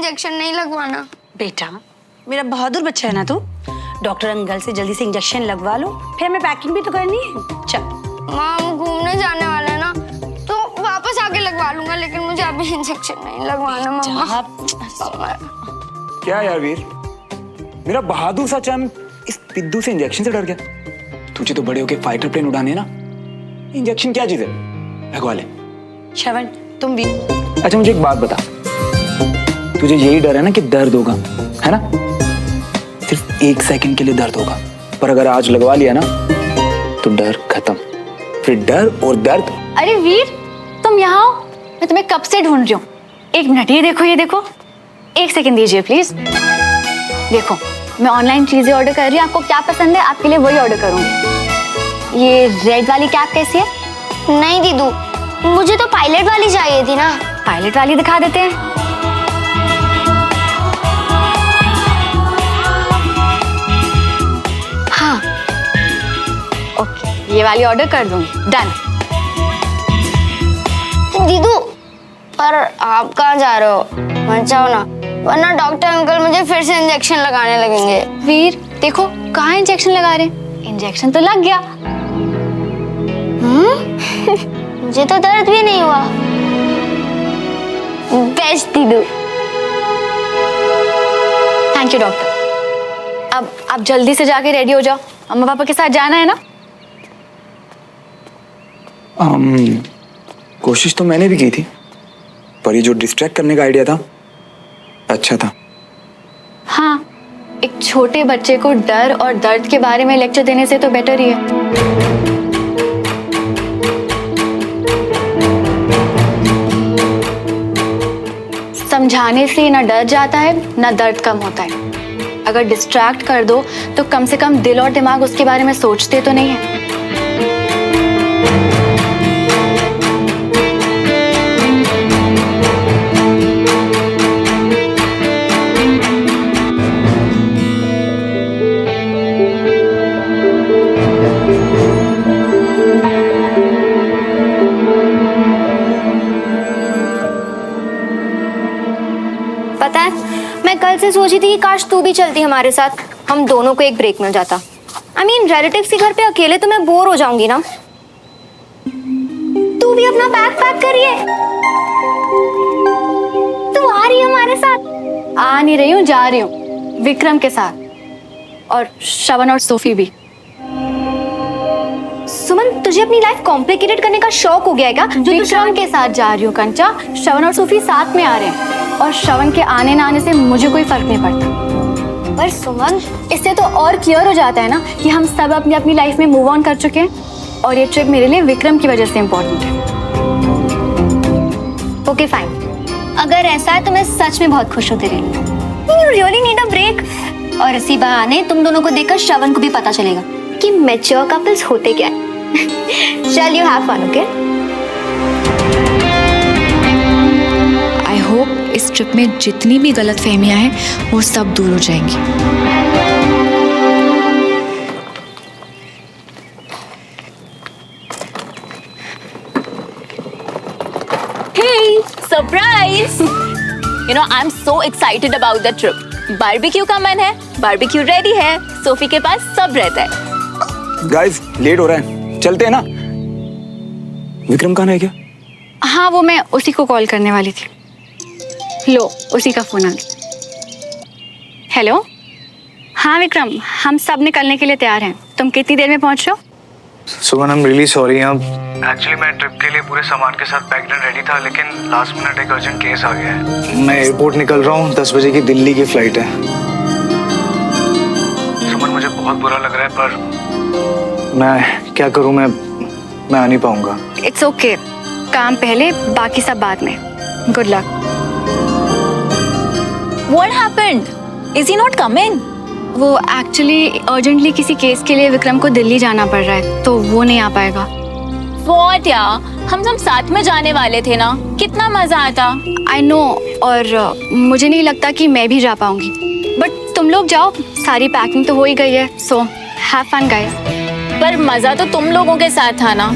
Injection नहीं लगवाना। बेटा मेरा बहादुर बच्चा है ना तू। डॉक्टर अंकल से जल्दी से इंजेक्शन लगवा लो, फिर हमें पैकिंग भी तो करनी है। चल माँ हम घूमने जाने वाले हैं ना, तो वापस आके लगवा लूंगा, लेकिन मुझे अभी इंजेक्शन नहीं लगवाना मम्मा। क्या यार वीर, मेरा बहादुर सा चंद इस पिद्दू से इंजेक्शन से डर गया। तुझे तो बड़े होके फाइटर प्लेन उड़ाने ना, इंजेक्शन क्या चीज है, लगवा ले। श्रवण तुम भी। अच्छा मुझे एक बात बता, तुझे यही डर है ना कि दर्द होगा, है ना? सिर्फ 1 सेकंड के लिए दर्द होगा, पर अगर आज लगवा लिया ना तो डर खत्म। फिर डर और दर्द। अरे वीर तुम यहाँ आओ, मैं तुम्हें कब से ढूंढ रही हूँ। 1 मिनट, ये देखो ये देखो। 1 सेकंड दीजिए प्लीज। देखो मैं ऑनलाइन चीजें ऑर्डर कर रही हूँ, आपको क्या पसंद है आपके लिए वही ऑर्डर करूँगी। ये रेड वाली कैप कैसी है? नहीं दीदू, मुझे तो पायलट वाली चाहिए थी ना। पायलट वाली दिखा देते हैं। हाँ ओके, ये वाली ऑर्डर कर दूंगी। डन। दीदू पर आप कहाँ जा रहे हो, मत जाओ ना, वरना डॉक्टर अंकल मुझे फिर से इंजेक्शन लगाने लगेंगे। वीर देखो कहाँ इंजेक्शन लगा रहे हैं, इंजेक्शन तो लग गया। मुझे तो दर्द भी नहीं हुआ। बेस्ट दीदू। Thank you doctor. अब आप जल्दी से जाके रेडी हो जाओ, अम्मा पापा के साथ जाना है ना। कोशिश तो मैंने भी की थी, पर ये जो डिस्ट्रैक्ट करने का आइडिया था अच्छा था। हाँ, एक छोटे बच्चे को डर और दर्द के बारे में लेक्चर देने से तो बेटर ही है। समझाने से ना डर जाता है ना दर्द कम होता है। अगर डिस्ट्रैक्ट कर दो तो कम से कम दिल और दिमाग उसके बारे में सोचते तो नहीं है। पता है मैं कल से सोची थी कि काश तू भी चलती हमारे साथ, हम दोनों को एक ब्रेक मिल जाता। आई मीन रिलेटिव्स के घर पे अकेले तो मैं बोर हो जाऊंगी ना। तू भी अपना बैग पैक करिए, तू आ रही है हमारे साथ। आ नहीं रही हूँ, जा रही हूँ विक्रम के साथ, और श्रवण और सोफी भी। सुमन तुझे अपनी लाइफ कॉम्प्लिकेटेड करने का शौक हो गया है क्या? जो विक्रम के साथ जा रही हूँ कंचा, श्रवण और सोफी साथ में आ रहे हैं, और श्रवण के आने ना आने से मुझे कोई फर्क नहीं पड़ता। पर सुमन इससे तो और क्लियर हो जाता है ना कि हम सब अपनी अपनी लाइफ में मूव ऑन कर चुके हैं, और ये ट्रिप मेरे लिए विक्रम की वजह से इम्पोर्टेंट है। ओके फाइन, अगर ऐसा है तो मैं सच में बहुत खुश हूँ तेरे लिए। You really need a break, और इसी बहाने तुम दोनों को देखकर श्रवण को भी पता चलेगा कि मैच्योर कपल्स होते क्या है। चल you have fun, okay? I hope इस ट्रिप में जितनी भी गलतफहमियां हैं वो सब दूर हो जाएंगी। Hey, surprise! You know, I'm so excited about the trip. Barbecue का मन है, बारबेक्यू रेडी है, सोफी के पास सब रहता है। गाइस लेट हो रहा है, चलते हैं ना। विक्रम कहाँ है क्या? हाँ वो मैं उसी को कॉल करने वाली थी। लो उसी का फोन आ गया। हेलो, हाँ विक्रम, हम सब निकलने के लिए तैयार हैं। तुम कितनी देर में पहुंच रहे हो? Suman I am really sorry. Actually मैं ट्रिप के लिए पूरे सामान के साथ पैक्ड एंड रेडी था, लेकिन लास्ट मिनट एक अर्जेंट केस आ गया है। मैं एयरपोर्ट निकल रहा हूँ, 10 बजे की दिल्ली की फ्लाइट है। सुमन मुझे बहुत बुरा लग रहा है, पर मैं क्या करूँ, मैं आ नहीं पाऊंगा। इट्स ओके, काम पहले बाकी सब बाद में। Good luck. What happened? Is he not coming? वो एक्चुअली अर्जेंटली किसी केस के लिए विक्रम को दिल्ली जाना पड़ रहा है, तो वो नहीं आ पाएगा। What यार, हम सब साथ में जाने वाले थे ना, कितना मजा आता। आई नो, और मुझे नहीं लगता कि मैं भी जा पाऊंगी, बट तुम लोग जाओ, सारी पैकिंग तो हो ही गई है। So have fun guys. पर मजा तो तुम लोगों के साथ था ना।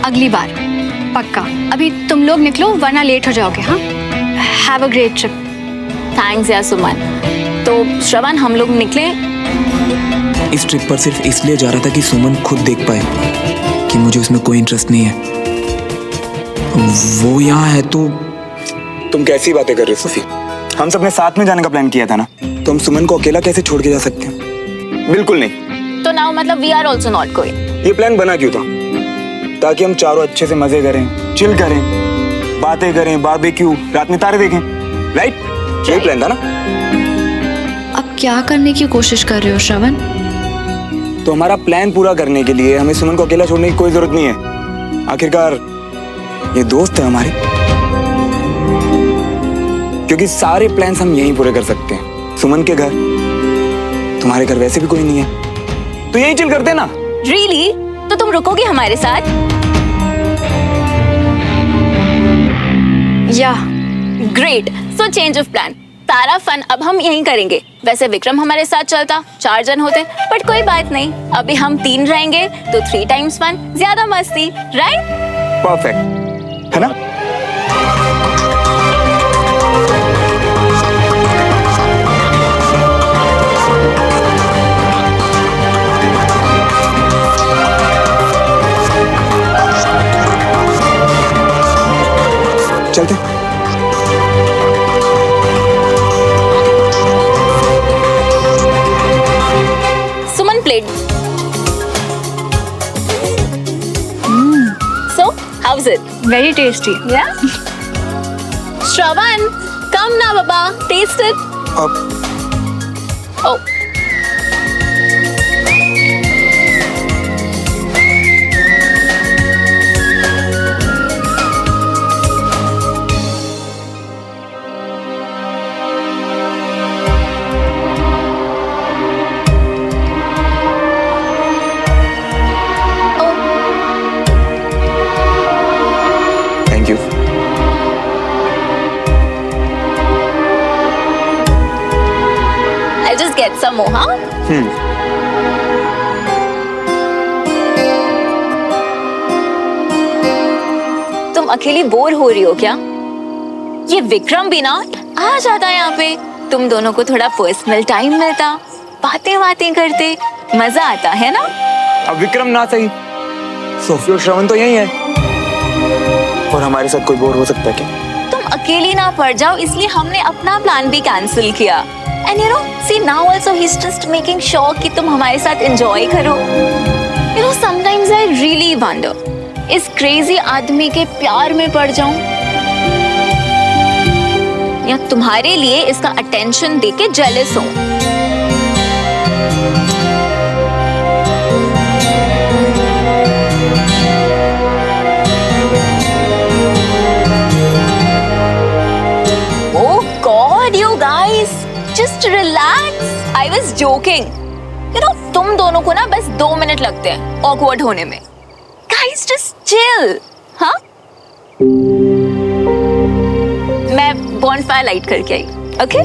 अगली बार पक्का। अभी तुम लोग निकलो वरना लेट हो जाओगे। हाँ, have a great trip. Thanks यार सुमन। तो श्रवण हम लोग निकले। इस ट्रिप पर सिर्फ इसलिए जा रहा था कि सुमन खुद देख पाए कि मुझे उसमें कोई इंटरेस्ट नहीं है। वो यहाँ है तो तुम कैसी बातें कर रहे हो सोफी? हम सबने साथ में जाने का प्लान किया था ना, तो हम सुमन को अकेला कैसे छोड़ के जा सकते हैं? बिल्कुल नहीं। तो नाउ मतलब we are also not going. ये प्लान बना क्यों था? ताकि हम चारों अच्छे से मजे करें, चिल करें, बातें करें, बारबेक्यू, रात में तारे देखें, राइट? यही प्लान था ना? अब क्या करने की कोशिश कर रहे हो श्रवण? तो हमारा प्लान पूरा करने के लिए हमें सुमन को अकेला छोड़ने की कोई जरूरत नहीं है। आखिरकार ये दोस्त है हमारे, क्योंकि सारे प्लान्स हम यहीं पूरे कर सकते हैं। सुमन के घर, तुम्हारे घर वैसे भी कोई नहीं है, तो यहीं चिल करते हैं ना। रियली? तो तुम रुकोगे हमारे साथ? या great. So change of plan. सारा फन अब हम यहीं करेंगे। वैसे विक्रम हमारे साथ चलता, 4 जन होते, बट कोई बात नहीं, अभी हम 3 रहेंगे तो 3 टाइम्स फन, ज्यादा मस्ती, राइट? परफेक्ट है ना? चलते। Suman plate. So, how's it? Very tasty. Yeah? Shravan, come now, Baba. Taste it. अब Oh. Thank you. I'll just get some more, huh? तुम अकेली बोर हो रही हो क्या? ये विक्रम भी ना आ जाता है यहाँ पे, तुम दोनों को थोड़ा पर्सनल टाइम मिलता, बातें करते, मजा आता है ना? अब विक्रम ना सही, सोफी और श्रवण तो यही है, और हमारे साथ कोई बोर हो सकता है क्या? तुम अकेली ना पड़ जाओ, इसलिए हमने अपना प्लान भी कैंसिल किया। And you know, see now also he is just making sure कि तुम हमारे साथ एंजॉय करो। You know, sometimes I really wonder, इस क्रेजी आदमी के प्यार में पड़ जाऊं या तुम्हारे लिए इसका अटेंशन देके जेलस हूं। Oh God, you guys, just relax. I was joking. You know, तुम दोनों को ना बस 2 मिनट लगते हैं awkward होने में. Guys, just chill, हाँ? मैं bonfire light करके आई, okay?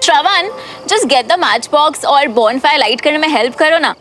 Shravan, just get the matchbox और bonfire light करने में help करो ना.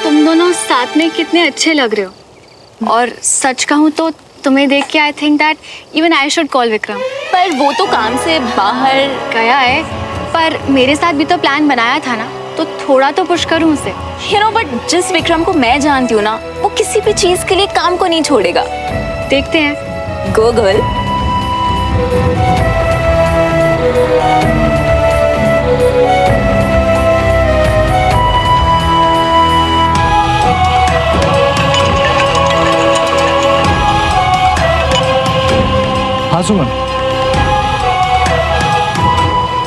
तुम दोनों साथ में कितने अच्छे लग रहे हो, और सच कहूँ तो तुम्हें देख के I think that even I should call Vikram. पर वो तो काम से बाहर गया है, पर मेरे साथ भी तो प्लान बनाया था ना, तो थोड़ा तो पुश करूं उसे। बट जिस विक्रम को मैं जानती हूँ ना, वो किसी भी चीज के लिए काम को नहीं छोड़ेगा। देखते हैं। गो गर्ल। हाँ सुमन,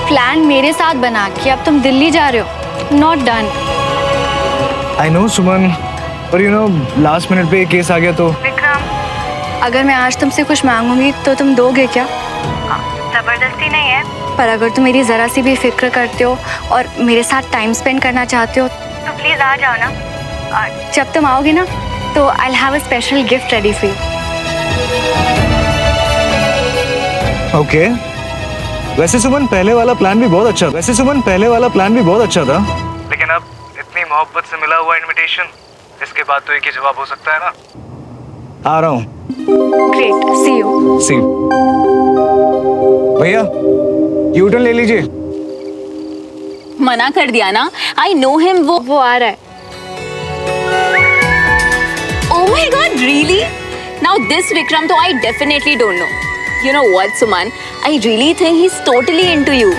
प्लान मेरे साथ बना के अब तुम दिल्ली जा रहे हो, नॉट डन। आई नो सुमन, पर यू नो लास्ट मिनट पे केस आ गया तो। अगर मैं आज तुमसे कुछ मांगूंगी तो तुम दोगे क्या? जबरदस्ती नहीं है, पर अगर तुम मेरी जरा सी भी फिक्र करते हो और मेरे साथ टाइम स्पेंड करना चाहते हो तो प्लीज आ जाओ ना। और जब तुम आओगे ना तो I have a special gift ready for you. Okay. वैसे सुमन पहले वाला प्लान भी बहुत अच्छा था। लेकिन अब इतनी मोहब्बत से मिला हुआ इनविटेशन, इसके बाद तो एक ही जवाब हो सकता है ना। आ रहा हूँ। Great, C you. सी भैया, यूटर्न ले लीजिए। मना कर दिया ना। I know him. वो आ रहा है। Oh my God, really? Now this Vikram, though I definitely don't know. You know what, Suman? I really think he's totally into you.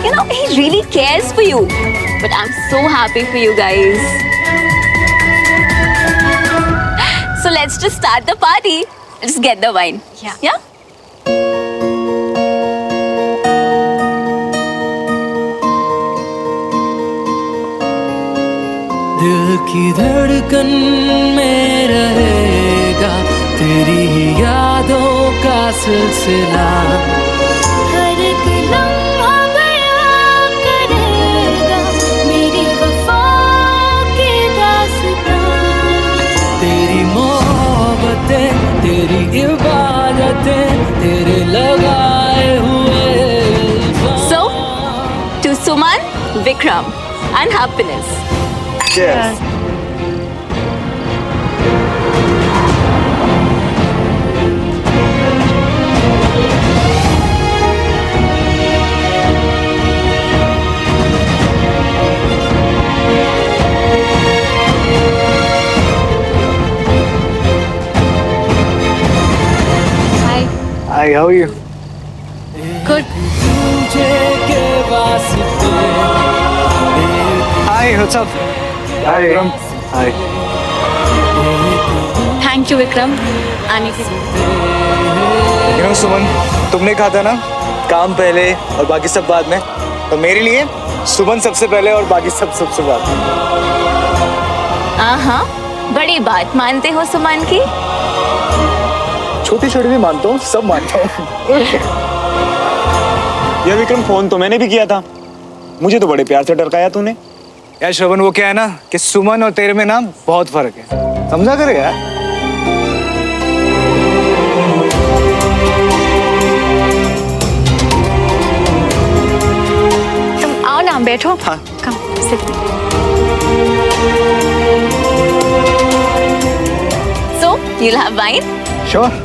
You know, he really cares for you. But I'm so happy for you guys. So let's just start the party. Let's get the wine. Yeah. Yeah? दिल की धड़कन में रहेगा तेरी ही यादों का सिलसिला। हर एक लम्हा बयां करेगा मेरी वफा की दास्तां। तेरी मोहब्बतें, तेरी इबादतें, तेरे लगाए हुए इल्जाम। So, to Suman, Vikram, and happiness. Cheers. Hi, how are you? Good. तुझे के वास्ते Hi, what's up? Hi, Vikram. Hi. Thank you Vikram आने के लिए। You know, सुमन, तुमने कहा था ना काम पहले और बाकी सब बाद में, तो मेरे लिए सुमन सबसे पहले और बाकी सब सबसे बाद में। हाँ, बड़ी बात मानते हो सुमन की। छोटी छोटी भी मानता हूँ, सब मानता हूँ। यह विक्रम, फोन तो मैंने भी किया था, मुझे तो बड़े प्यार से टरकाया तूने। यार श्रवण, वो क्या है ना कि सुमन और तेरे में ना बहुत फर्क है, समझा करे यार। तुम आओ ना, बैठो। हाँ। Come sit. So, you'll have wine? Sure.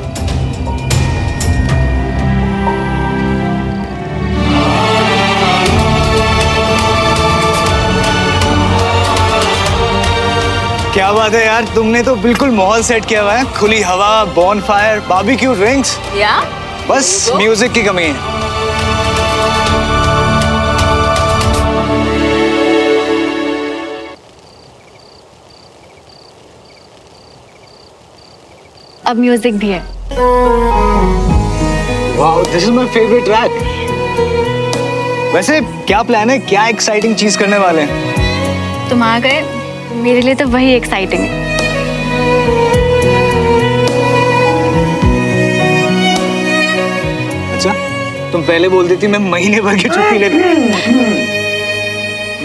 क्या बात है यार, तुमने तो बिल्कुल माहौल सेट किया हुआ है। खुली हवा, बॉनफायर, बारबेक्यू ड्रिंक्स, Yeah? बस म्यूजिक की कमी है। अब म्यूजिक भी है। Wow, this is my favourite track. वैसे क्या प्लान है, क्या एक्साइटिंग चीज करने वाले हैं? तुम आ गए, मेरे लिए तो वही एक्साइटिंग है। अच्छा, तुम पहले बोल देती, मैं महीने भर की छुट्टी लेती।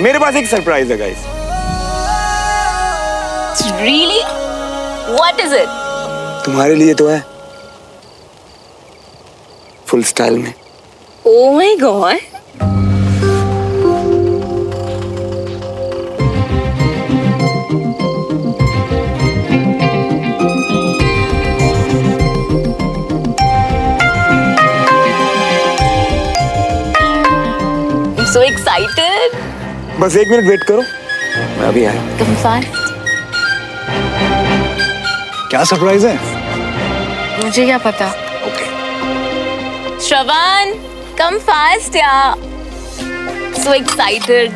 मेरे पास एक सरप्राइज है guys. Really? What is it? तुम्हारे लिए तो है, फुल स्टाइल में। Oh my God. so excited. बस 1 मिनट वेट करो, मैं अभी आया। Come fast. क्या सरप्राइज है? मुझे क्या पता। Shravan, come fast, yeah. So excited.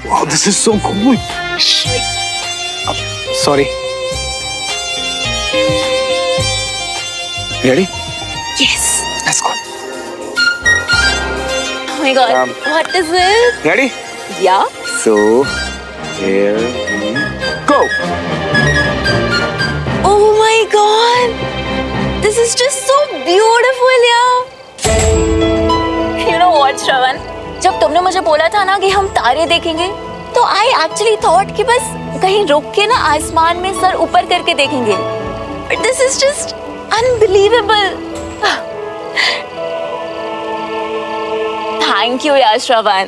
Wow, this is so cool. Sorry. Ready? Yes. Let's go. Oh my God. What is it? Ready? Yeah. So, here we go. Oh my God. This is just so beautiful, yeah. You know what, Shravan? जब तुमने मुझे बोला था ना कि हम तारे देखेंगे, तो I actually thought कि बस कहीं रुक के ना आसमान में सर ऊपर करके देखेंगे. But this is just unbelievable. Thank you, यार Shravan.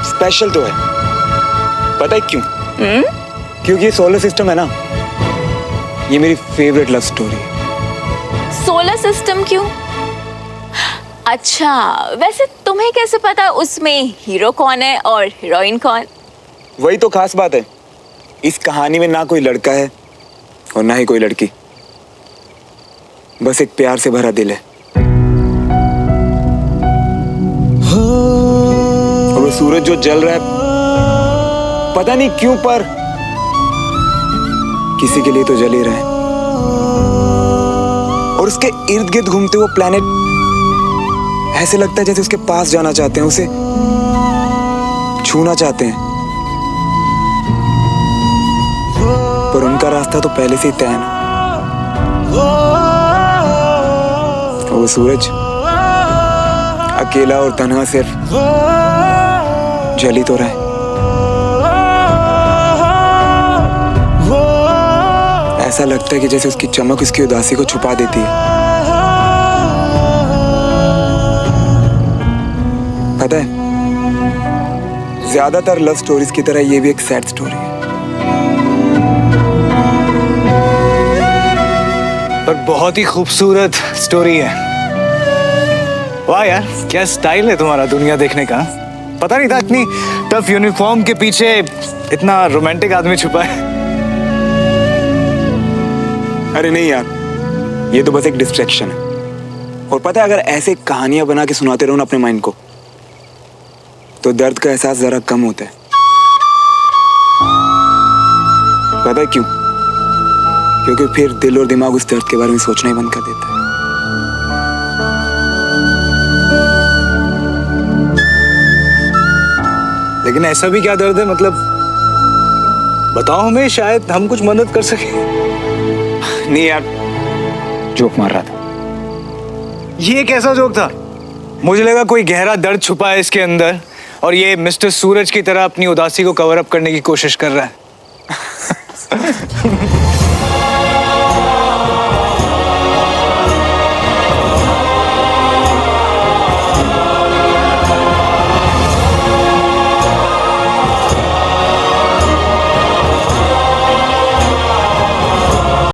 स्पेशल तो है, पता है क्यों? क्योंकि ये सोलर सिस्टम है ना, ये मेरी फेवरेट लव स्टोरी है। सोलर सिस्टम क्यों? अच्छा, वैसे तुम्हें कैसे पता उसमें हीरो कौन है और हीरोइन कौन? वही तो खास बात है, इस कहानी में ना कोई लड़का है और ना ही कोई लड़की, बस एक प्यार से भरा दिल है। और वो सूरज जो जल रहा है, पता नहीं क्यों पर किसी के लिए तो जल ही रहा है। और उसके इर्द गिर्द घूमते हुए प्लेनेट ऐसे लगता है जैसे उसके पास जाना चाहते हैं, उसे छूना चाहते हैं, पर उनका रास्ता तो पहले से ही तय है ना। वो सूरज अकेला और तन्हा सिर्फ जल ही तो रहा है। ऐसा लगता है कि जैसे उसकी चमक उसकी उदासी को छुपा देती है। पता है, ज्यादातर लव स्टोरीज की तरह ये भी एक सैड स्टोरी है। पर बहुत ही खूबसूरत स्टोरी है। वाह यार, क्या स्टाइल है तुम्हारा दुनिया देखने का। पता नहीं था इतनी टफ यूनिफॉर्म के पीछे इतना रोमांटिक आदमी छुपा है। अरे नहीं यार, ये तो बस एक डिस्ट्रैक्शन है। और पता है, अगर ऐसे कहानियां बना के सुनाते रहो ना अपने माइंड को, तो दर्द का एहसास जरा कम होता है। पता है क्यों? क्योंकि फिर दिल और दिमाग उस दर्द के बारे में सोचना ही बंद कर देता है। लेकिन ऐसा भी क्या दर्द है, मतलब बताओ हमें, शायद हम कुछ मदद कर सके। नहीं यार, जोक मार रहा था। ये कैसा जोक था? मुझे लगा कोई गहरा दर्द छुपा है इसके अंदर और ये मिस्टर सूरज की तरह अपनी उदासी को कवर अप करने की कोशिश कर रहा है।